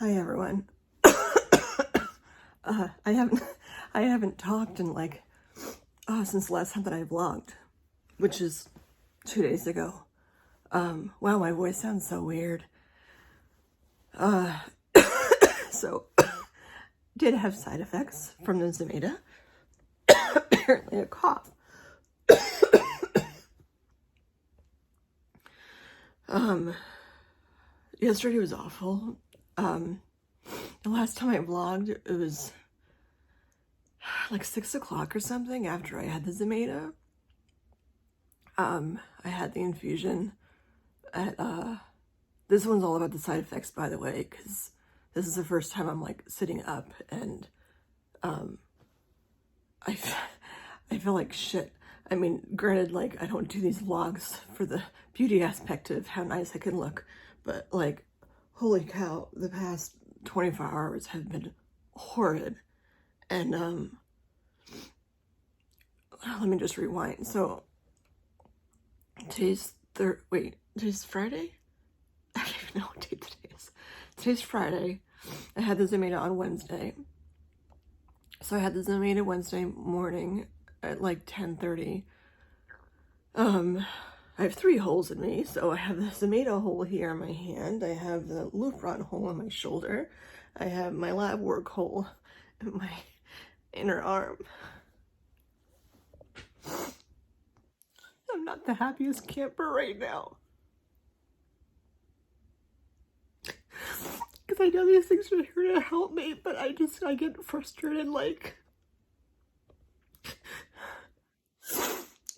Hi everyone. I haven't talked in like since the last time that I vlogged, which is 2 days ago. Wow, my voice sounds so weird. So did have side effects from the Zometa. Apparently a cough. Yesterday was awful. The last time I vlogged, it was like 6 o'clock or something after I had the Zometa. I had the infusion at, this one's all about the side effects, by the way, because this is the first time I'm like sitting up and, I feel like shit. I mean, granted, like I don't do these vlogs for the beauty aspect of how nice I can look, but like, holy cow, the past 24 hours have been horrid. And, let me just rewind. So, today's Friday? I don't even know what day today is. Today's Friday. I had the Zometa on Wednesday. So I had the Zometa Wednesday morning at like 10:30. I have 3 holes in me. So I have the Zometa hole here in my hand. I have the Lupron hole in my shoulder. I have my lab work hole in my inner arm. I'm not the happiest camper right now. Because I know these things are here to help me, but I get frustrated, like,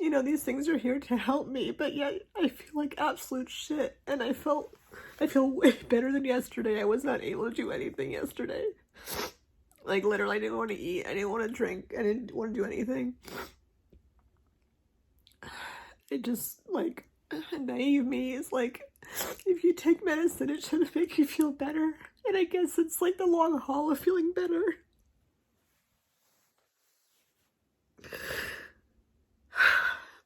you know, these things are here to help me, but yet I feel like absolute shit, and I feel way better than yesterday. I was not able to do anything yesterday. Like, literally, I didn't want to eat, I didn't want to drink, I didn't want to do anything. It just, like, naive me is like, if you take medicine, it should make you feel better. And I guess it's like the long haul of feeling better.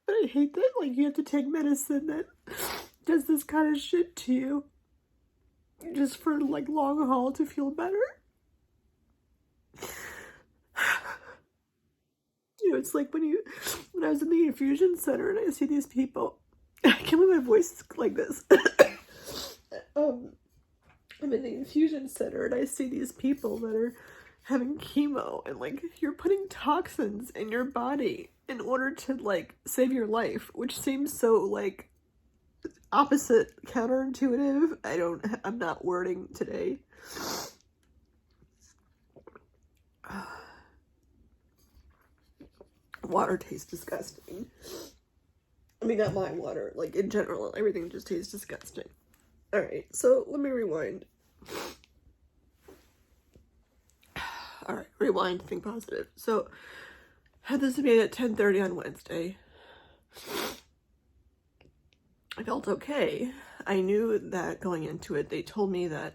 But I hate that, like, you have to take medicine that does this kind of shit to you. Just for, like, long haul to feel better. You know, it's like when I was in the infusion center and I see these people. I can't believe my voice is like this. I'm in the infusion center and I see these people that are having chemo, and like you're putting toxins in your body in order to like save your life, which seems so like opposite, counterintuitive. I'm not wording today. Water tastes disgusting. I mean, not my water, like in general, everything just tastes disgusting. Alright, so let me rewind. Alright, rewind, think positive. So, had this made at 10:30 on Wednesday. I felt okay. I knew that going into it, they told me that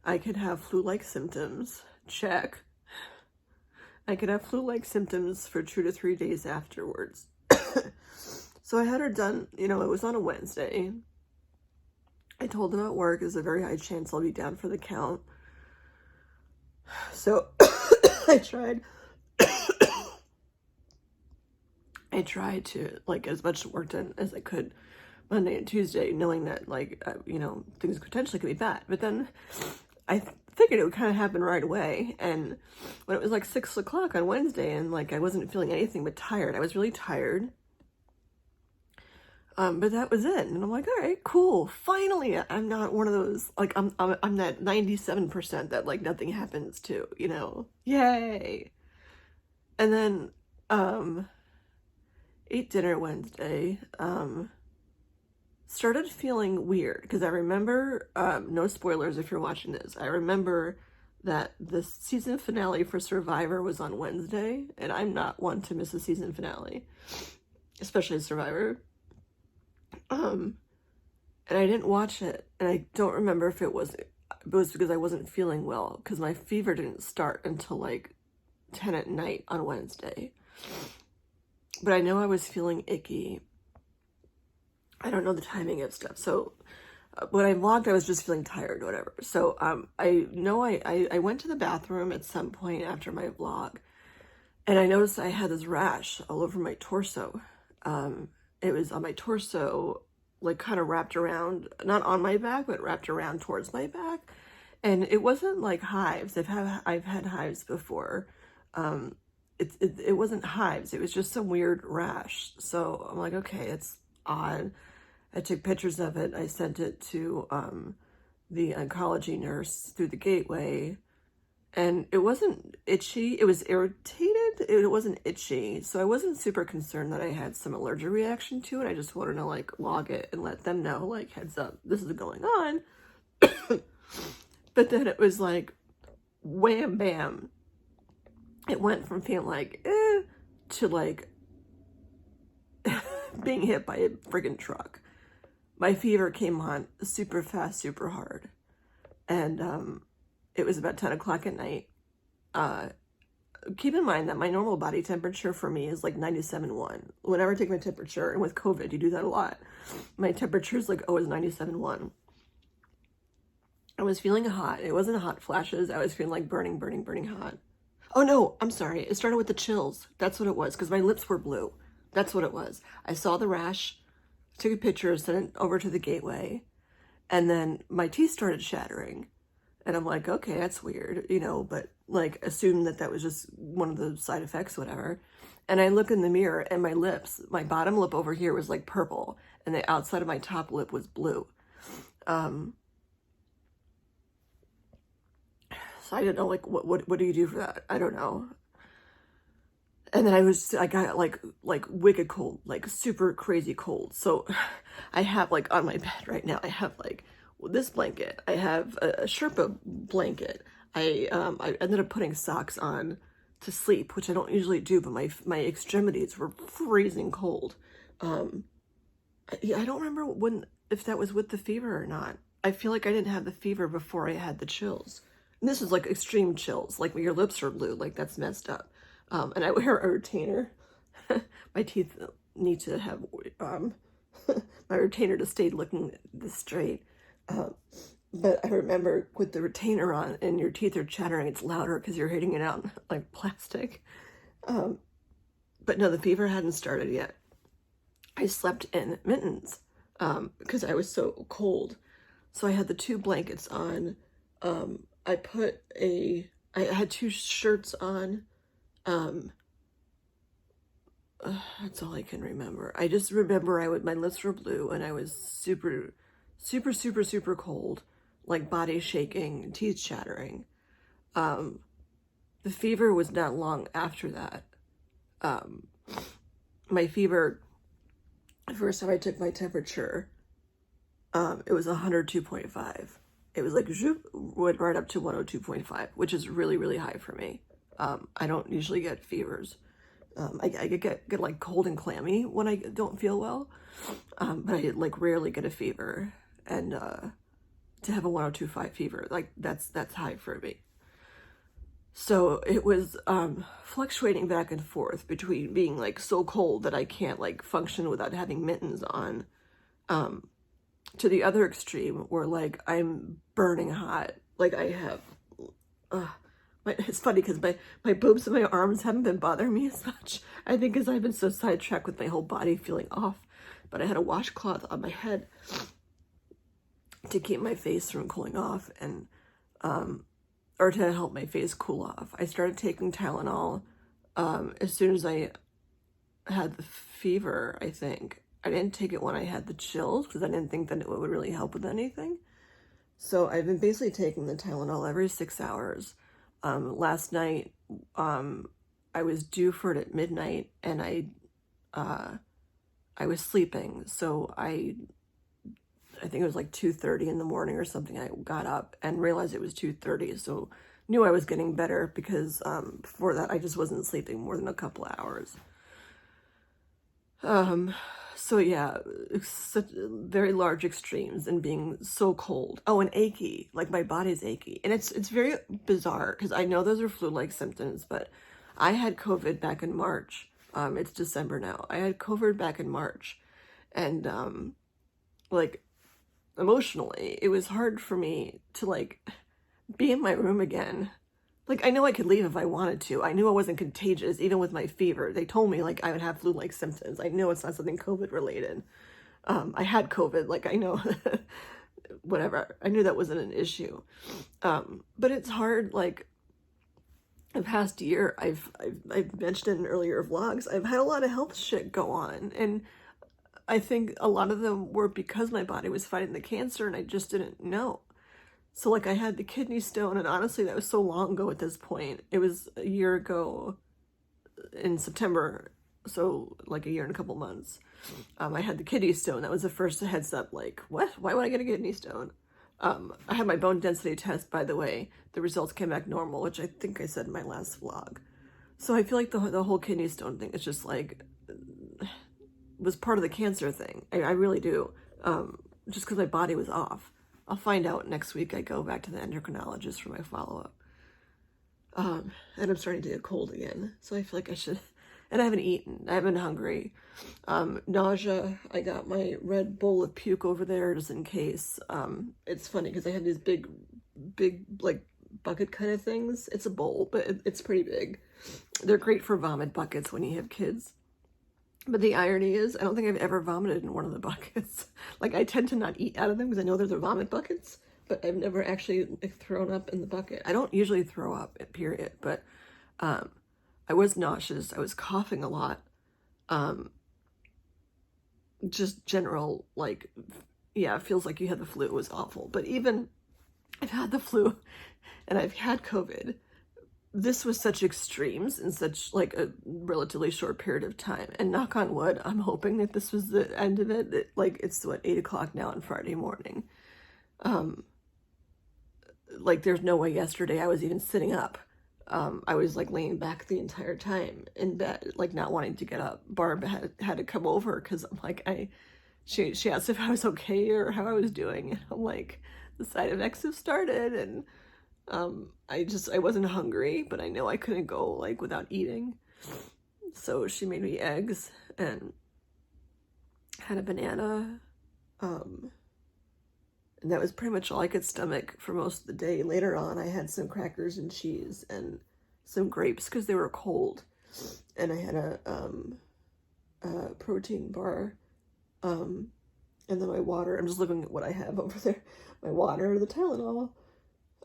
I could have flu-like symptoms. Check. I could have flu-like symptoms for 2 to 3 days afterwards. So I had her done, you know, it was on a Wednesday. I told them at work there's a very high chance I'll be down for the count. So I tried to like get as much work done as I could Monday and Tuesday, knowing that like, you know, things potentially could be bad. But then I figured it would kind of happen right away. And when it was like 6 o'clock on Wednesday and like I wasn't feeling anything but tired, I was really tired. But that was it. And I'm like, all right, cool. Finally, I'm not one of those, like, I'm that 97% that, like, nothing happens to, you know? Yay! And then, ate dinner Wednesday, started feeling weird, because I remember, no spoilers if you're watching this, I remember that the season finale for Survivor was on Wednesday, and I'm not one to miss a season finale, especially Survivor. And I didn't watch it, and I don't remember if it was because I wasn't feeling well, because my fever didn't start until like 10 at night on Wednesday. But I know I was feeling icky. I don't know the timing of stuff. So when I vlogged, I was just feeling tired or whatever. So I know I went to the bathroom at some point after my vlog, and I noticed I had this rash all over my torso. It was on my torso, like kind of wrapped around, not on my back, but wrapped around towards my back. And it wasn't like hives. I've had hives before. It wasn't hives. It was just some weird rash. So I'm like, okay, it's odd. I took pictures of it. I sent it to the oncology nurse through the gateway. And it wasn't itchy. It was irritated. It wasn't itchy. So I wasn't super concerned that I had some allergic reaction to it. I just wanted to like log it and let them know, like, heads up, this is going on. But then it was like, wham, bam. It went from feeling like, to like being hit by a friggin' truck. My fever came on super fast, super hard. And it was about 10 o'clock at night. Keep in mind that my normal body temperature for me is like 97.1. Whenever I take my temperature, and with COVID, you do that a lot, my temperature is like always 97.1. I was feeling hot. It wasn't hot flashes. I was feeling like burning hot. Oh no, I'm sorry. It started with the chills. That's what it was, because my lips were blue. That's what it was. I saw the rash, took a picture, sent it over to the gateway, and then my teeth started shattering. And I'm like, okay, that's weird, you know, but like assumed that was just one of the side effects, whatever. And I look in the mirror and my lips, my bottom lip over here was like purple and the outside of my top lip was blue. So I didn't know, like, what do you do for that? I don't know. And then I got like wicked cold, like super crazy cold. So I have like on my bed right now, I have like this blanket. I have a Sherpa blanket. I ended up putting socks on to sleep, which I don't usually do, but my extremities were freezing cold. I don't remember if that was with the fever or not. I feel like I didn't have the fever before I had the chills. And this is like extreme chills, like when your lips are blue, like that's messed up. And I wear a retainer. My teeth need to have my retainer to stay looking this straight. But I remember with the retainer on and your teeth are chattering, it's louder because you're hitting it out like plastic. But no, the fever hadn't started yet. I slept in mittens because I was so cold. So I had the two blankets on. I had two shirts on. That's all I can remember. I just remember my lips were blue and I was super cold, like body shaking, teeth chattering. The fever was not long after that. My fever, the first time I took my temperature, it was 102.5. It was like, went right up to 102.5, which is really, really high for me. I don't usually get fevers. I get like cold and clammy when I don't feel well, but I like rarely get a fever. And to have a 102.5 fever, like that's high for me. So it was fluctuating back and forth between being like so cold that I can't like function without having mittens on, to the other extreme where like I'm burning hot. Like I have, it's funny because my boobs and my arms haven't been bothering me as much. I think because I've been so sidetracked with my whole body feeling off. But I had a washcloth on my head to keep my face from cooling off and, or to help my face cool off. I started taking Tylenol as soon as I had the fever, I think. I didn't take it when I had the chills because I didn't think that it would really help with anything. So I've been basically taking the Tylenol every 6 hours. Last night, I was due for it at midnight and I was sleeping. So I think it was like 2:30 in the morning or something. I got up and realized it was 2:30. So knew I was getting better because before that, I just wasn't sleeping more than a couple of hours. So yeah, such very large extremes and being so cold. Oh, and achy, like my body's achy. And it's very bizarre because I know those are flu-like symptoms, but I had COVID back in March. It's December now. I had COVID back in March and like emotionally, it was hard for me to like be in my room again. Like, I know I could leave if I wanted to. I knew I wasn't contagious, even with my fever. They told me, like, I would have flu-like symptoms. I know it's not something COVID-related. I had COVID, like, I know, whatever. I knew that wasn't an issue. But it's hard, like, the past year, I've mentioned in earlier vlogs, I've had a lot of health shit go on. And I think a lot of them were because my body was fighting the cancer and I just didn't know. So, like, I had the kidney stone, and honestly, that was so long ago at this point. It was a year ago in September, so, like, a year and a couple months. I had the kidney stone. That was the first heads up, like, what? Why would I get a kidney stone? I had my bone density test, by the way. The results came back normal, which I think I said in my last vlog. So I feel like the whole kidney stone thing is just, like, was part of the cancer thing. I really do. Just because my body was off. I'll find out next week. I go back to the endocrinologist for my follow-up. And I'm starting to get cold again. So I feel like I should... And I haven't eaten. I haven't been hungry. Nausea. I got my red bowl of puke over there just in case. It's funny because I have these big, like, bucket kind of things. It's a bowl, but it's pretty big. They're great for vomit buckets when you have kids. But the irony is, I don't think I've ever vomited in one of the buckets. Like, I tend to not eat out of them because I know they're the vomit buckets, but I've never actually, like, thrown up in the bucket. I don't usually throw up, period, but I was nauseous. I was coughing a lot. Just general, like, yeah, it feels like you had the flu. It was awful. But even, I've had the flu and I've had COVID. This was such extremes in such, like, a relatively short period of time. And knock on wood, I'm hoping that this was the end of it. That, like, it's, what, 8 o'clock now on Friday morning. Like, there's no way yesterday I was even sitting up. I was, like, laying back the entire time in bed, like, not wanting to get up. Barb had to come over because I'm like, she asked if I was okay or how I was doing. And I'm like, the side effects have started, and I wasn't hungry, but I know I couldn't go, like, without eating. So she made me eggs and had a banana. And that was pretty much all I could stomach for most of the day. Later on, I had some crackers and cheese and some grapes because they were cold. And I had a protein bar. And then my water. I'm just looking at what I have over there. My water, the Tylenol.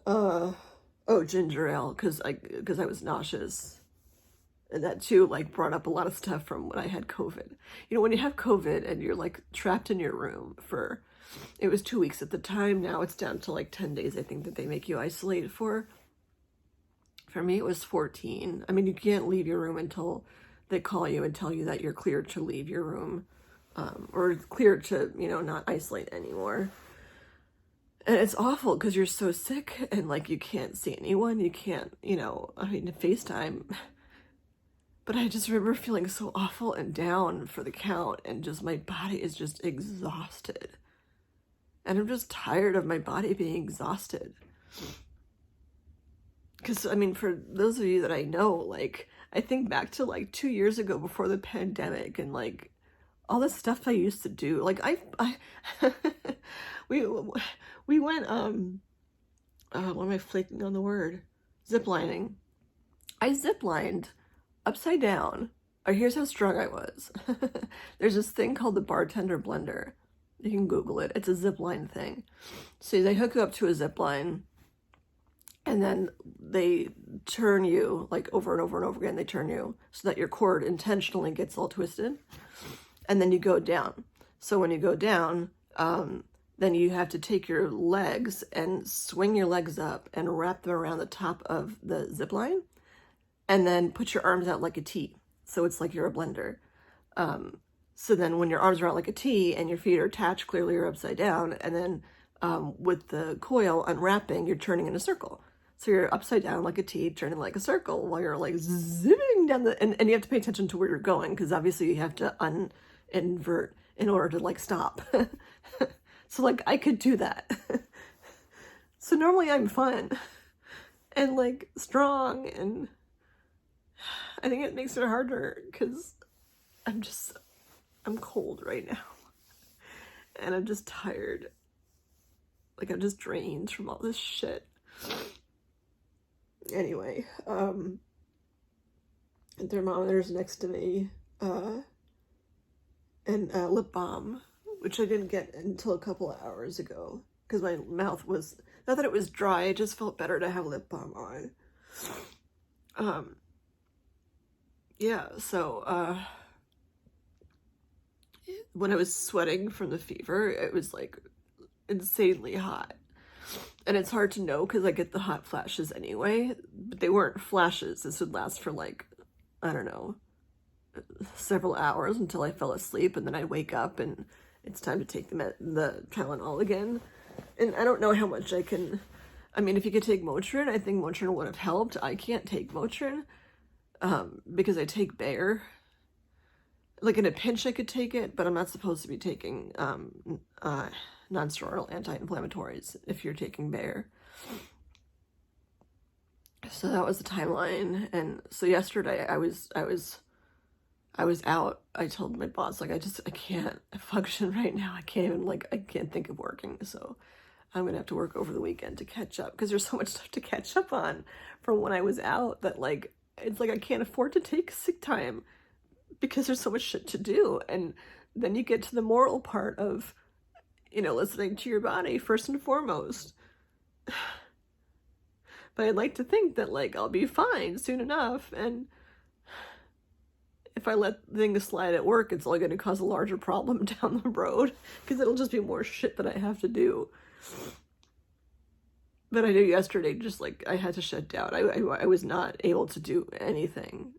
Oh, ginger ale, because I was nauseous. And that too, like, brought up a lot of stuff from when I had COVID. You know, when you have COVID and you're, like, trapped in your room for, it was 2 weeks at the time. Now it's down to, like, 10 days, I think, that they make you isolate for. For me, it was 14. I mean, you can't leave your room until they call you and tell you that you're cleared to leave your room. Or cleared to, you know, not isolate anymore. And it's awful because you're so sick and, like, you can't see anyone. You can't, you know, I mean, FaceTime. But I just remember feeling so awful and down for the count, and just my body is just exhausted. And I'm just tired of my body being exhausted. Because, I mean, for those of you that I know, like, I think back to, like, 2 years ago before the pandemic and, like, all the stuff I used to do. Like, we went, what am I flaking on the word? Ziplining. I ziplined upside down. Oh, here's how strong I was. There's this thing called the bartender blender. You can Google it. It's a zipline thing. So they hook you up to a zipline, and then they turn you, like, over and over and over again. They turn you so that your cord intentionally gets all twisted. And then you go down. So when you go down, then you have to take your legs and swing your legs up and wrap them around the top of the zip line, and then put your arms out like a T. So it's like you're a blender. So then when your arms are out like a T and your feet are attached, clearly you're upside down. And then with the coil unwrapping, you're turning in a circle. So you're upside down like a T, turning like a circle while you're, like, zipping down the, and you have to pay attention to where you're going, because obviously you have to invert in order to, like, stop. So, like, I could do that. So normally I'm fun and, like, strong, and I think it makes it harder because I'm cold right now, and I'm just tired. Like, I'm just drained from all this shit. Anyway, the thermometer's next to me, and lip balm, which I didn't get until a couple of hours ago, because my mouth was, not that it was dry, it just felt better to have lip balm on. Yeah, so, when I was sweating from the fever, it was, like, insanely hot. And it's hard to know because I get the hot flashes anyway, but they weren't flashes. This would last for, like, I don't know, several hours until I fell asleep, and then I'd wake up and it's time to take the Tylenol again. And I don't know how much I can, I mean, if you could take Motrin, I think Motrin would have helped. I can't take Motrin because I take Bayer. Like, in a pinch I could take it, but I'm not supposed to be taking non-steroidal anti-inflammatories if you're taking Bayer. So that was the timeline. And so yesterday I was out. I told my boss, like, I can't function right now. I can't even, like, I can't think of working. So I'm gonna have to work over the weekend to catch up, because there's so much stuff to catch up on from when I was out that, like, it's like I can't afford to take sick time because there's so much shit to do. And then you get to the moral part of, you know, listening to your body first and foremost. But I'd like to think that, like, I'll be fine soon enough, and if I let things slide at work, it's only going to cause a larger problem down the road, because it'll just be more shit that I have to do. But I knew yesterday, just, like, I had to shut down. I was not able to do anything.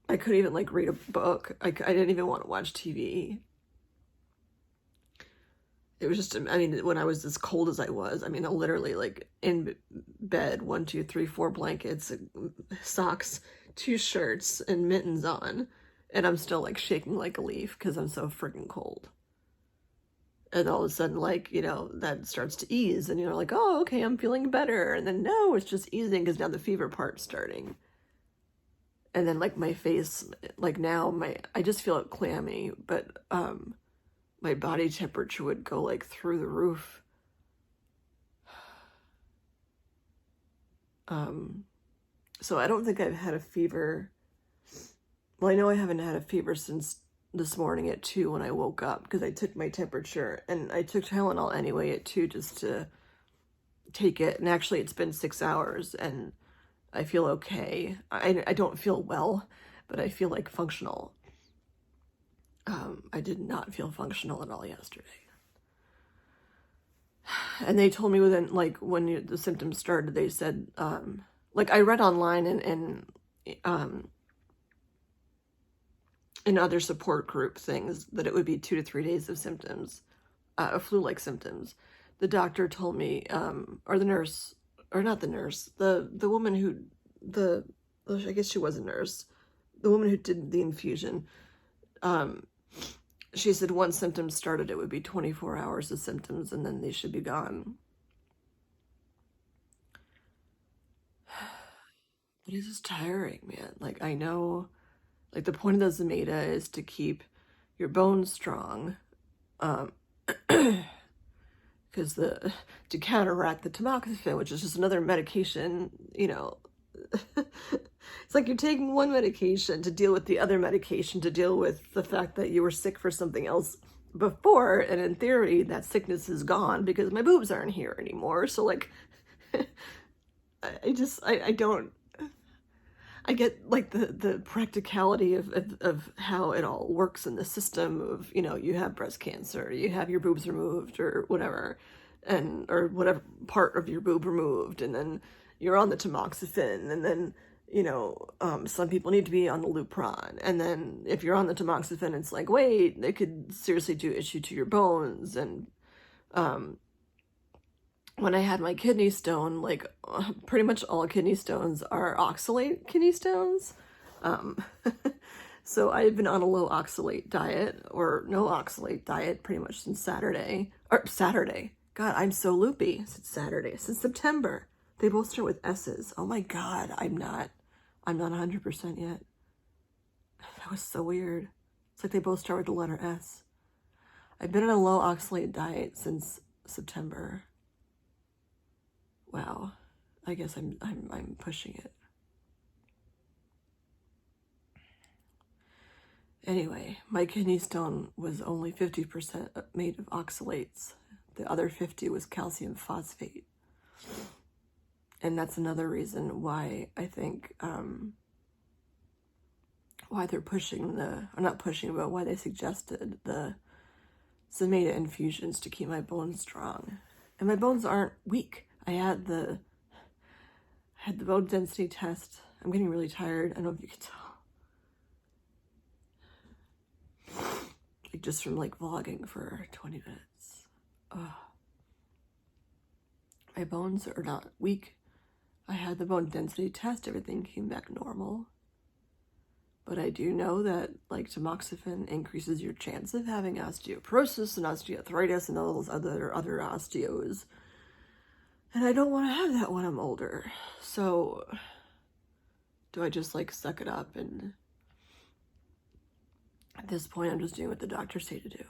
I couldn't even, like, read a book. I didn't even want to watch TV. It was just, I mean, when I was as cold as I was, I mean, I literally, like, in bed, 1, 2, 3, 4 blankets, socks, 2 shirts, and mittens on, and I'm still, like, shaking like a leaf because I'm so freaking cold. And all of a sudden, like, you know, that starts to ease, and you're like, oh, okay, I'm feeling better. And then, no, it's just easing because now the fever part's starting. And then, like, my face, like, now, I just feel it clammy, but, my body temperature would go, like, through the roof. So I don't think I've had a fever. Well, I know I haven't had a fever since this morning at 2 when I woke up, because I took my temperature, and I took Tylenol anyway at 2 just to take it. And actually, it's been 6 hours, and I feel okay. I don't feel well, but I feel, like, functional. I did not feel functional at all yesterday. And they told me within, like, when the symptoms started, they said, like, I read online and in other support group things that it would be 2 to 3 days of symptoms, flu-like symptoms. The doctor told me, or the nurse, or not the nurse, the woman who, I guess she was a nurse, the woman who did the infusion, she said once symptoms started, it would be 24 hours of symptoms, and then they should be gone. But it's just tiring, man. Like, I know, like, the point of the Zometa is to keep your bones strong, because to counteract the tamoxifen, which is just another medication, you know. It's like you're taking one medication to deal with the other medication to deal with the fact that you were sick for something else before, and in theory that sickness is gone because my boobs aren't here anymore. So, like, I don't, I get, like, the practicality of how it all works in the system of, you know, you have breast cancer, you have your boobs removed or whatever, or whatever part of your boob removed, and then you're on the tamoxifen, and then, you know, some people need to be on the Lupron, and then if you're on the tamoxifen, it's like, wait, they could seriously do issue to your bones. And when I had my kidney stone, like, pretty much all kidney stones are oxalate kidney stones. So I've been on a low oxalate diet, or no oxalate diet, pretty much since Saturday. God, I'm so loopy. Since Saturday, since September. They both start with S's. Oh my God, I'm not 100% yet. That was so weird. It's like they both start with the letter S. I've been on a low oxalate diet since September. Wow. I guess I'm pushing it. Anyway, my kidney stone was only 50% made of oxalates. The other 50 was calcium phosphate. And that's another reason why I think, why they're pushing or not pushing, but why they suggested the Zometa infusions to keep my bones strong. And my bones aren't weak. I had the bone density test. I'm getting really tired. I don't know if you can tell. Like just from like vlogging for 20 minutes. My bones are not weak. I had the bone density test. Everything came back normal. But I do know that like tamoxifen increases your chance of having osteoporosis and osteoarthritis and all those other osteos. And I don't want to have that when I'm older. So do I just like suck it up? And at this point, I'm just doing what the doctors say to do.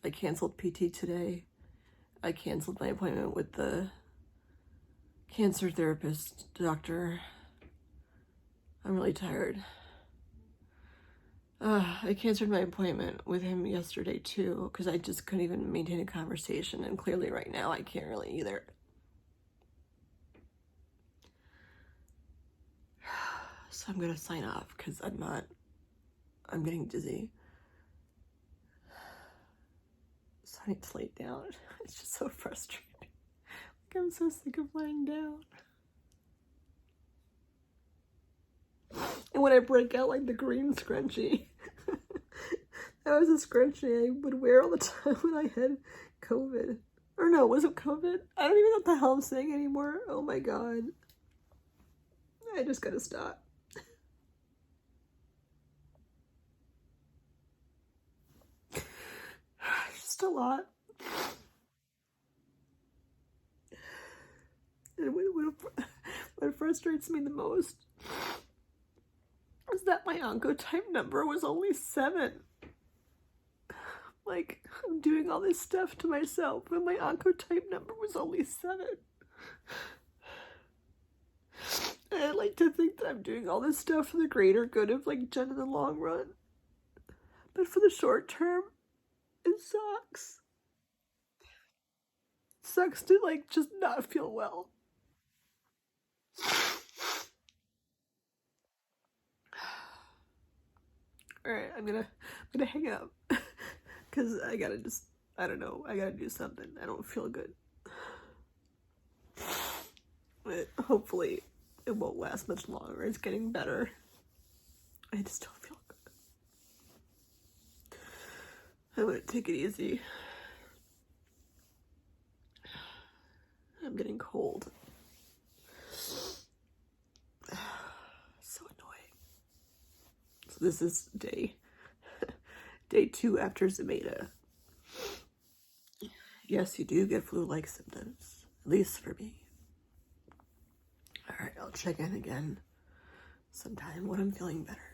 I canceled PT today. I canceled my appointment with the cancer therapist doctor. I'm really tired. I canceled my appointment with him yesterday too, because I just couldn't even maintain a conversation, and clearly right now I can't really either. So I'm gonna sign off because I'm getting dizzy. So I need to lay down. It's just so frustrating. Like I'm so sick of lying down. And when I break out like the green scrunchie, that was a scrunchie I would wear all the time when I had COVID. Or no, was it COVID? I don't even know what the hell I'm saying anymore. Oh my god. I just gotta stop. Just a lot. And what frustrates me the most is that my oncotype number was only 7. Like, I'm doing all this stuff to myself and my oncotype number was only 7. And I like to think that I'm doing all this stuff for the greater good of like Jen in the long run. But for the short term, it sucks. It sucks to like just not feel well. Alright, I'm gonna hang up. Cause I gotta just, I don't know, I gotta do something. I don't feel good. But hopefully it won't last much longer. It's getting better. I just don't feel good. I'm gonna take it easy. I'm getting cold. So annoying. So this is day 2 after Zometa. Yes, you do get flu-like symptoms, at least for me. Alright, I'll check in again sometime when I'm feeling better.